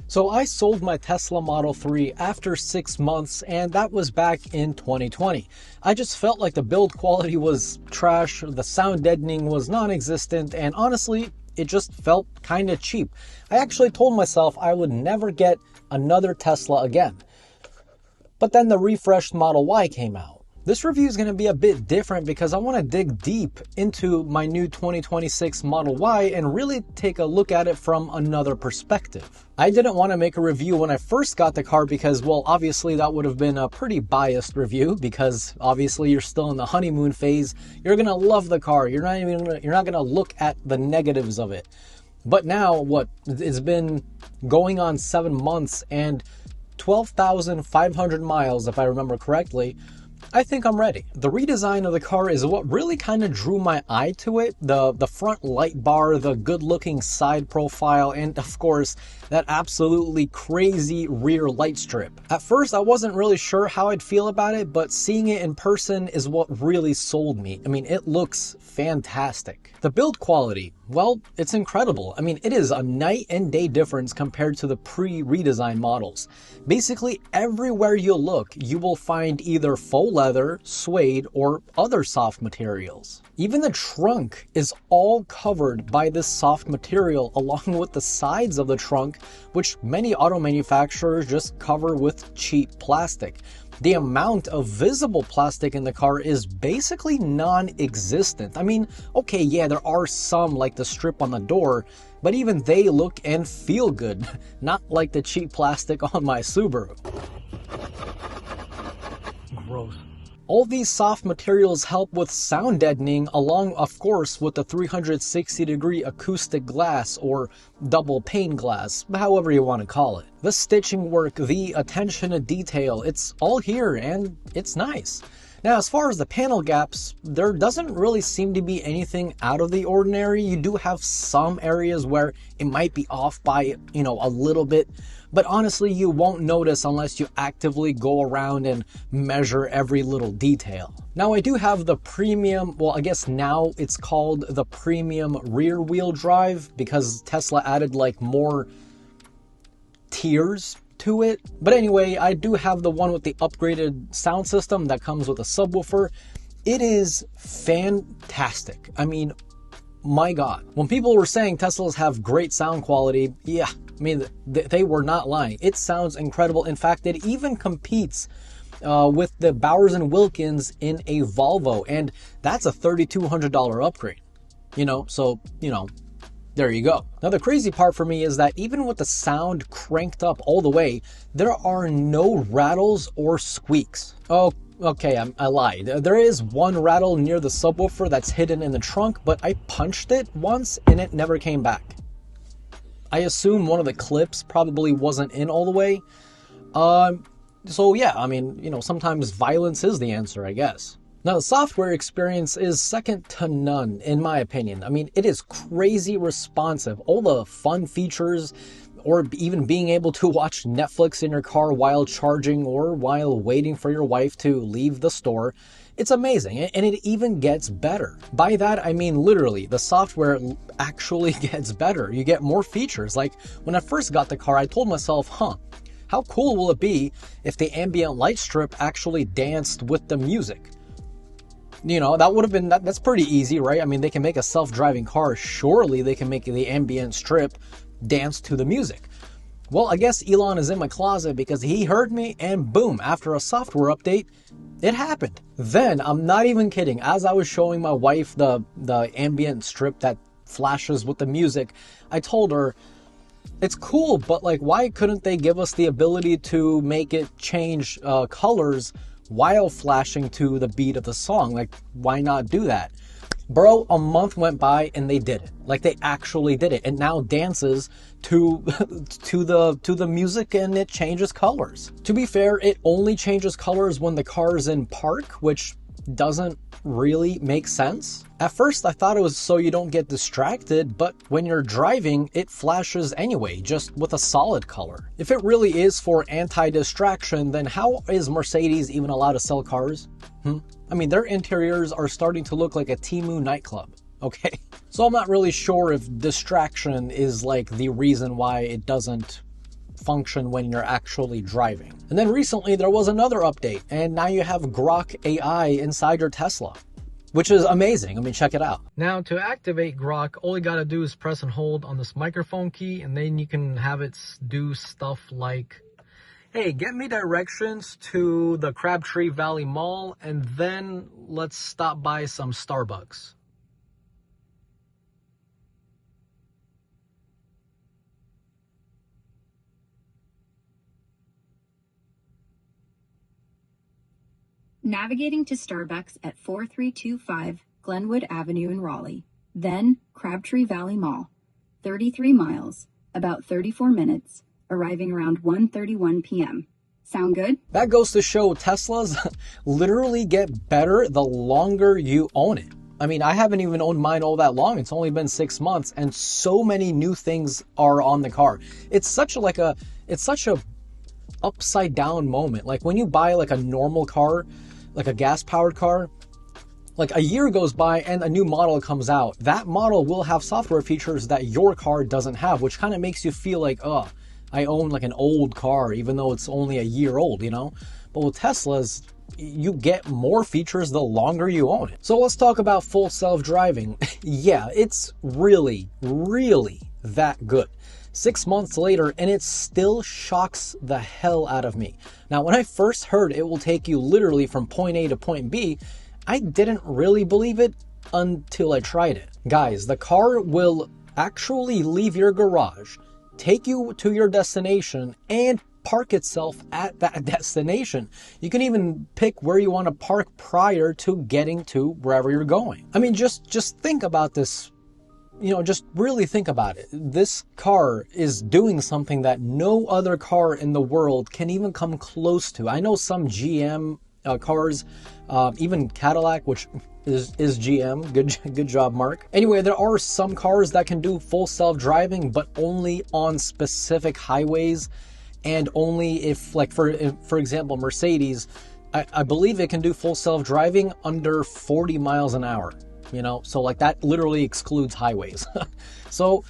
So I sold my Tesla Model 3 after 6 months, and that was back in 2020. I just felt like the build quality was trash, the sound deadening was non-existent, and honestly, it just felt kind of cheap. I actually told myself I would never get another Tesla again. But then the refreshed Model Y came out. This review is going to be a bit different because I want to dig deep into my new 2026 Model Y and really take a look at it from another perspective. I didn't want to make a review when I first got the car because, well, obviously that would have been a pretty biased review because obviously you're still in the honeymoon phase. You're going to love the car. You're not going to look at the negatives of it. But now, it's been going on 7 months and 12,500 miles, if I remember correctly. I think I'm ready. The redesign of the car is what really kind of drew my eye to it. The front light bar, the good looking side profile, and of course, that absolutely crazy rear light strip. At first, I wasn't really sure how I'd feel about it, but seeing it in person is what really sold me. I mean, it looks fantastic. The build quality, well, it's incredible. I mean, it is a night and day difference compared to the pre-redesign models. Basically, everywhere you look, you will find either faux leather, suede, or other soft materials. Even the trunk is all covered by this soft material along with the sides of the trunk, which many auto manufacturers just cover with cheap plastic. The amount of visible plastic in the car is basically non-existent. I mean, okay, yeah, there are some like the strip on the door, but even they look and feel good, not like the cheap plastic on my Subaru. Gross. All these soft materials help with sound deadening along, of course, with the 360-degree acoustic glass or double pane glass, however you want to call it. The stitching work, the attention to detail, it's all here and it's nice. Now, as far as the panel gaps, there doesn't really seem to be anything out of the ordinary. You do have some areas where it might be off by, a little bit, but honestly, you won't notice unless you actively go around and measure every little detail. Now, I do have the premium, well, I guess now it's called the premium rear wheel drive because Tesla added like more tiers to it. But anyway, I do have the one with the upgraded sound system that comes with a subwoofer. It is fantastic. I mean, my God. When people were saying Teslas have great sound quality, yeah, I mean, they were not lying. It sounds incredible. In fact, it even competes with the Bowers Wilkins in a Volvo, and that's a $3,200 upgrade. There you go. Now, the crazy part for me is that even with the sound cranked up all the way, there are no rattles or squeaks. Oh, okay, I lied. There is one rattle near the subwoofer that's hidden in the trunk, but I punched it once and it never came back. I assume one of the clips probably wasn't in all the way. So yeah, I mean, sometimes violence is the answer, I guess. Now, the software experience is second to none, in my opinion. I mean, it is crazy responsive. All the fun features, or even being able to watch Netflix in your car while charging or while waiting for your wife to leave the store, it's amazing. And it even gets better. By that, I mean literally, the software actually gets better. You get more features. Like, when I first got the car, I told myself, how cool will it be if the ambient light strip actually danced with the music? That would have been, that's pretty easy, right? I mean, they can make a self-driving car. Surely they can make the ambient strip dance to the music. Well, I guess Elon is in my closet because he heard me and boom, after a software update, it happened. Then, I'm not even kidding, as I was showing my wife the ambient strip that flashes with the music, I told her, it's cool, but like, why couldn't they give us the ability to make it change colors while flashing to the beat of the song? Like, why not do that? Bro, a month went by and they did it. Like, they actually did it. It now dances to the music and it changes colors. To be fair, it only changes colors when the car is in park, which doesn't really make sense. At first, I thought it was so you don't get distracted, but when you're driving, it flashes anyway, just with a solid color. If it really is for anti-distraction, then how is Mercedes even allowed to sell cars? I mean, their interiors are starting to look like a Temu nightclub, okay? So I'm not really sure if distraction is like the reason why it doesn't function when you're actually driving. And then recently there was another update, and now you have Grok AI inside your Tesla, which is amazing. I mean, check it out. Now, to activate Grok, all you gotta do is press and hold on this microphone key, and then you can have it do stuff like, hey, get me directions to the Crabtree Valley Mall, and then let's stop by some Starbucks. Navigating to Starbucks at 4325 Glenwood Avenue in Raleigh. Then Crabtree Valley Mall. 33 miles, about 34 minutes, arriving around 1:31 p.m. Sound good? That goes to show Teslas literally get better the longer you own it. I mean, I haven't even owned mine all that long. It's only been 6 months, and so many new things are on the car. It's such a upside down moment. Like when you buy like a normal car, like a gas powered car, like a year goes by and a new model comes out. That model will have software features that your car doesn't have, which kind of makes you feel like, oh, I own like an old car, even though it's only a year old, you know? But with Teslas, you get more features the longer you own it. So let's talk about full self-driving. Yeah, it's really, really that good. 6 months later, and it still shocks the hell out of me. Now, when I first heard it will take you literally from point A to point B, I didn't really believe it until I tried it. Guys, the car will actually leave your garage, take you to your destination, and park itself at that destination. You can even pick where you want to park prior to getting to wherever you're going. I mean, just think about this. You know, just really think about it. This car is doing something that no other car in the world can even come close to. I know some GM cars, even Cadillac, which is GM. Good job, Mark. Anyway, there are some cars that can do full self-driving, but only on specific highways, and only if, like, for example, Mercedes, I believe it can do full self-driving under 40 miles an hour. You know, so like that literally excludes highways. So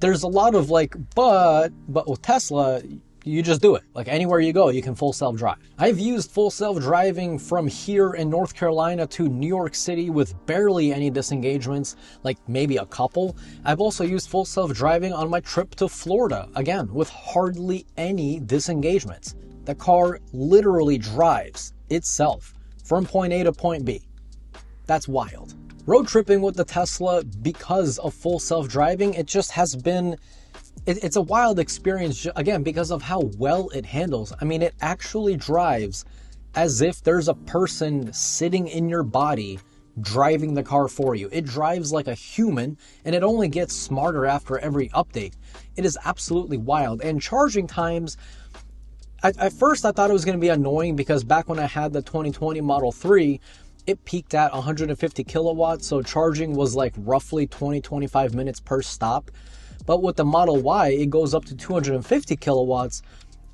there's a lot of like, but with Tesla, you just do it. Like anywhere you go, you can full self-drive. I've used full self-driving from here in North Carolina to New York City with barely any disengagements, like maybe a couple. I've also used full self-driving on my trip to Florida, again, with hardly any disengagements. The car literally drives itself from point A to point B. That's wild. Road tripping with the Tesla, because of full self-driving, it just has been, it's a wild experience, again, because of how well it handles. I mean, it actually drives as if there's a person sitting in your body driving the car for you. It drives like a human, and it only gets smarter after every update. It is absolutely wild. And charging times, at first I thought it was going to be annoying, because back when I had the 2020 Model 3, it peaked at 150 kilowatts, so charging was like roughly 20-25 minutes per stop. But with the Model Y, it goes up to 250 kilowatts,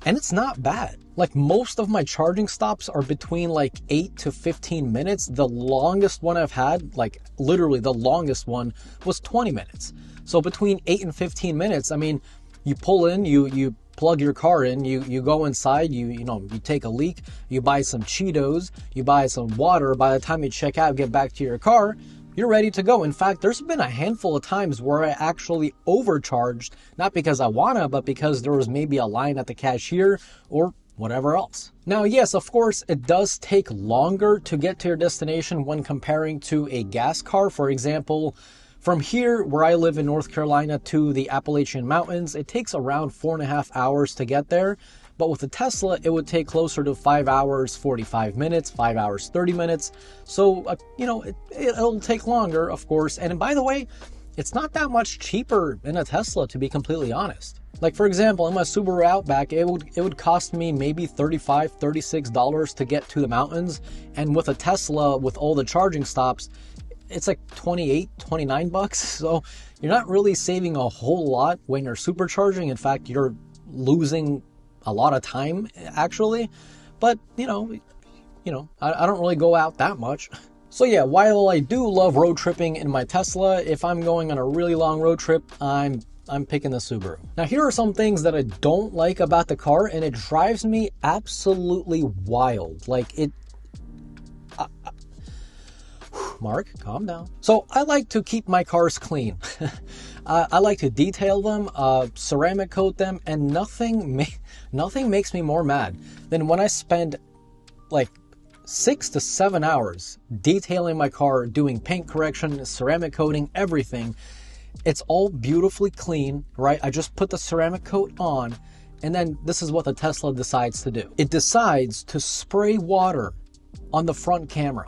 and it's not bad. Like most of my charging stops are between like 8 to 15 minutes. The longest one I've had, like literally the longest one, was 20 minutes. So between 8 and 15 minutes, I mean, you pull in, you plug your car in, you go inside, you take a leak, you buy some Cheetos, you buy some water. By the time you check out, get back to your car, you're ready to go. In fact, there's been a handful of times where I actually overcharged, not because I wanna, but because there was maybe a line at the cashier or whatever else. Now, yes, of course, it does take longer to get to your destination when comparing to a gas car. For example, from here, where I live in North Carolina, to the Appalachian Mountains, it takes around 4.5 hours to get there. But with a Tesla, it would take closer to 5 hours, 45 minutes, 5 hours, 30 minutes. So, it'll take longer, of course. And by the way, it's not that much cheaper in a Tesla, to be completely honest. Like, for example, in my Subaru Outback, it would cost me maybe $35, $36 to get to the mountains. And with a Tesla, with all the charging stops, it's like 28, 29 bucks. So you're not really saving a whole lot when you're supercharging. In fact, you're losing a lot of time, actually. But, I don't really go out that much. So yeah, while I do love road tripping in my Tesla, if I'm going on a really long road trip, I'm I'm picking the Subaru. Now, here are some things that I don't like about the car, and it drives me absolutely wild. Like, Mark, calm down. So I like to keep my cars clean. I like to detail them, ceramic coat them, and nothing makes me more mad than when I spend like 6 to 7 hours detailing my car, doing paint correction, ceramic coating, everything. It's all beautifully clean, right? I just put the ceramic coat on, and then this is what the Tesla decides to do. It decides to spray water on the front camera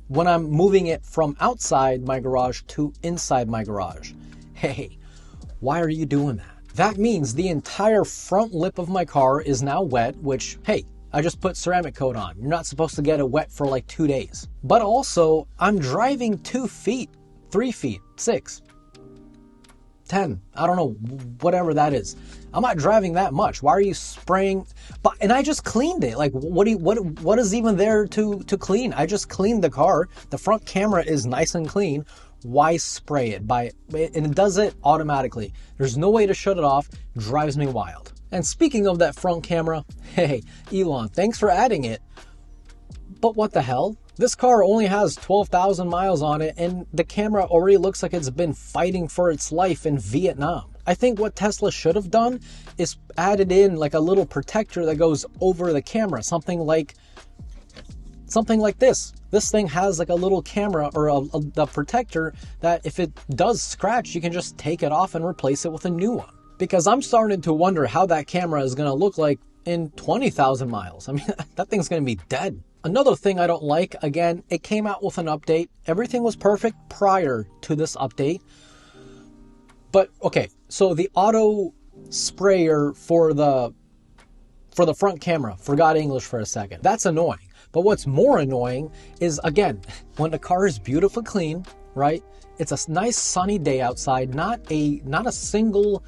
when I'm moving it from outside my garage to inside my garage. Hey, why are you doing that? That means the entire front lip of my car is now wet, which, hey, I just put ceramic coat on. You're not supposed to get it wet for like 2 days. But also, I'm driving 2 feet, 3 feet, 6, 10, I don't know, whatever that is. I'm not driving that much. Why are you spraying? And I just cleaned it. Like, what is even there to clean? I just cleaned the car. The front camera is nice and clean. Why spray it? And it does it automatically. There's no way to shut it off. Drives me wild. And speaking of that front camera, hey, Elon, thanks for adding it. But what the hell? This car only has 12,000 miles on it, and the camera already looks like it's been fighting for its life in Vietnam. I think what Tesla should have done is added in like a little protector that goes over the camera, something like this. This thing has like a little camera or a protector that if it does scratch, you can just take it off and replace it with a new one. Because I'm starting to wonder how that camera is going to look like in 20,000 miles. I mean, that thing's going to be dead. Another thing I don't like, again, it came out with an update. Everything was perfect prior to this update. But, okay, so the auto sprayer for the front camera, forgot English for a second. That's annoying. But what's more annoying is, again, when the car is beautifully clean, right? It's a nice sunny day outside, not a single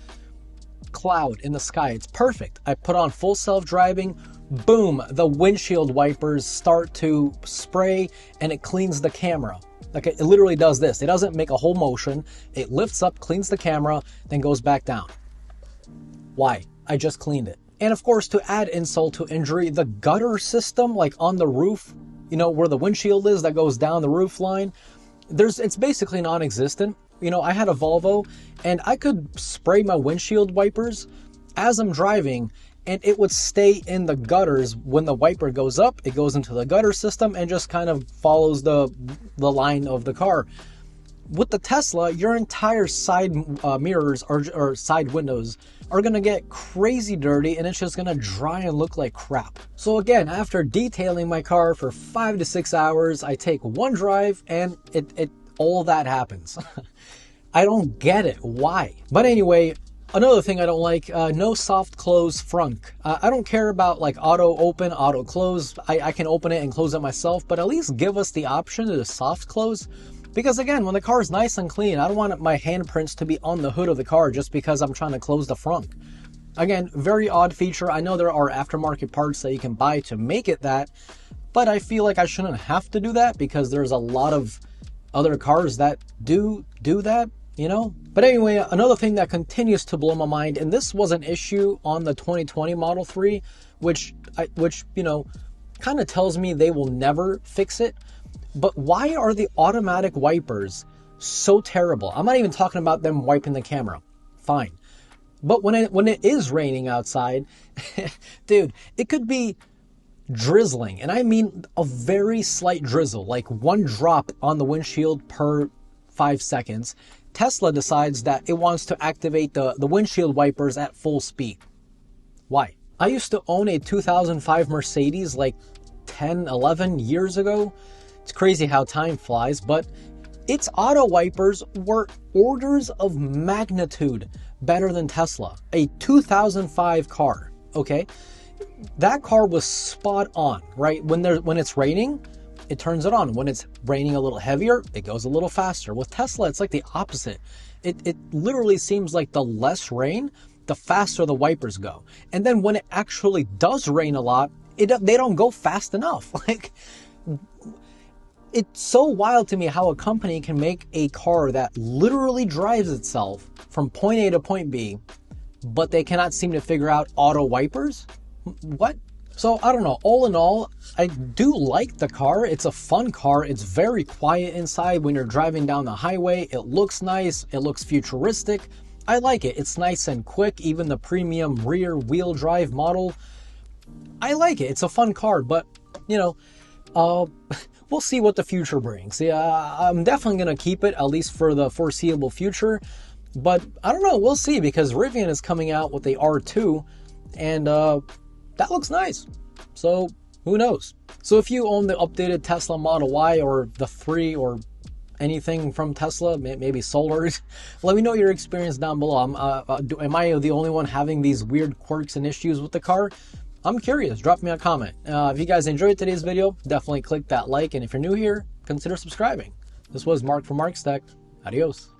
cloud in the sky. It's perfect. I put on full self-driving. Boom, the windshield wipers start to spray and it cleans the camera. Like it literally does this. It doesn't make a whole motion. It lifts up, cleans the camera, then goes back down. Why? I just cleaned it. And of course, to add insult to injury, the gutter system, like on the roof, you know, where the windshield is that goes down the roof line, it's basically non-existent. You know, I had a Volvo and I could spray my windshield wipers as I'm driving, and it would stay in the gutters. When the wiper goes up, it goes into the gutter system and just kind of follows the line of the car. With the Tesla, your entire side mirrors or side windows are going to get crazy dirty, and it's just going to dry and look like crap. So again, after detailing my car for 5 to 6 hours, I take one drive and all that happens. I don't get it. Why? But anyway, another thing I don't like, no soft close front. I don't care about like auto open, auto close. I can open it and close it myself, but at least give us the option to soft close. Because again, when the car is nice and clean, I don't want my handprints to be on the hood of the car just because I'm trying to close the front. Again, very odd feature. I know there are aftermarket parts that you can buy to make it that, but I feel like I shouldn't have to do that because there's a lot of other cars that do that, you know? But anyway, another thing that continues to blow my mind, and this was an issue on the 2020 Model 3, which you know, kind of tells me they will never fix it. But why are the automatic wipers so terrible? I'm not even talking about them wiping the camera. Fine. But when it is raining outside, dude, it could be drizzling. And I mean a very slight drizzle, like one drop on the windshield per 5 seconds. Tesla decides that it wants to activate the windshield wipers at full speed. Why? I used to own a 2005 Mercedes like 10, 11 years ago. It's crazy how time flies, but its auto wipers were orders of magnitude better than Tesla. A 2005 car, okay? That car was spot on, right? When it's raining, it turns it on. When it's raining a little heavier, it goes a little faster. With Tesla, it's like the opposite. It literally seems like the less rain, the faster the wipers go. And then when it actually does rain a lot, they don't go fast enough. Like, It's so wild to me how a company can make a car that literally drives itself from point A to point B, but they cannot seem to figure out auto wipers. What? So I don't know. All in all, I do like the car. It's a fun car. It's very quiet inside when you're driving down the highway. It looks nice. It looks futuristic. I like it. It's nice and quick. Even the premium rear wheel drive model, I like it. It's a fun car, but you know, we'll see what the future brings. Yeah, I'm definitely going to keep it, at least for the foreseeable future. But I don't know. We'll see, because Rivian is coming out with the R2, and that looks nice. So who knows? So if you own the updated Tesla Model Y or the 3 or anything from Tesla, maybe solar, let me know your experience down below. Am I the only one having these weird quirks and issues with the car? I'm curious. Drop me a comment. If you guys enjoyed today's video, definitely click that like. And if you're new here, consider subscribing. This was Mark from Mark's Tech. Adios.